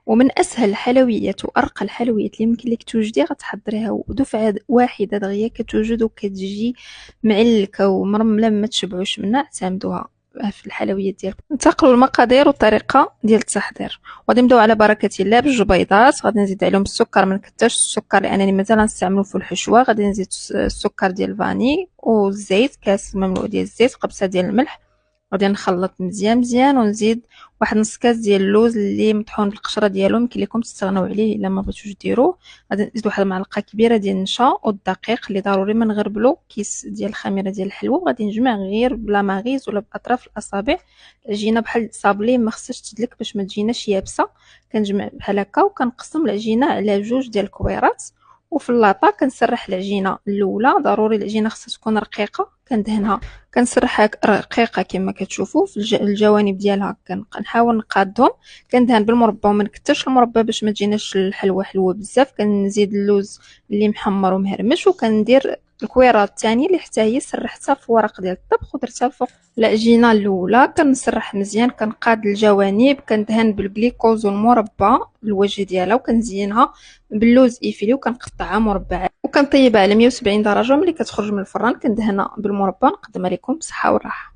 ومن اسهل الحلويات وارقى الحلويات اللي يمكن لك توجدي غتحضريها ودفعه واحده دغيا كتوجد وكتجي معلكه ومرمله ما تشبعوش منها. اعتمدوها في الحلويات ديالكم. انتقلوا المقادير والطريقه ديال التحضير. غادي نبداو على بركه الله بالجبيضات. غادي نزيد عليهم السكر، ما نكثرش السكر لانني مازال غنستعملو في الحشوه. غادي نزيد السكر ديال الفاني والزيت، كاس مملوء ديال الزيت، قبصه ديال الملح. غادي نخلط مزيان مزيان ونزيد واحد نص كاس ديال اللوز اللي مطحون بالقشره ديالو، يمكن لكم تستغناو عليه الا ما بغيتوش ديروه. غادي نزيد واحد المعلقه كبيره ديال النشا والدقيق اللي ضروري ما نغربلو كيس ديال الخميره ديال الحلوه. غادي نجمع غير بلا ماغيز ولا باطراف الاصابع. العجينه بحال صابلي ما خصهاش تدلك باش ما تجيناش يابسه. كنجمع بحال هكا وكنقسم العجينه على جوج ديال الكويرات. وفي اللاطه كنسرح العجينه الاولى، ضروري العجينه خصها تكون رقيقه. كندهنها كنسرحها رقيقه كما كتشوفوا في الجوانب ديالها. كنحاول نقادهم. كندهن بالمربى وما نكثرش المربى باش ما تجيناش الحلوه حلوه بزاف. كنزيد اللوز اللي محمر ومهرمش، وكندير الكويره الثانيه اللي حتى هي سرحتها في ورق ديال الطبخ ودرتها فوق العجينه الاولى. كنسرح مزيان، كنقاد الجوانب، كندهن بالجليكوز والمربى الوجه ديالها، وكنزينها باللوز ايفيلي وكنقطعها مربعات وكنطيبها على 170 درجه. ملي كتخرج من الفران كندهنها بالمربى. نقدمها لكم بصحه وراحه.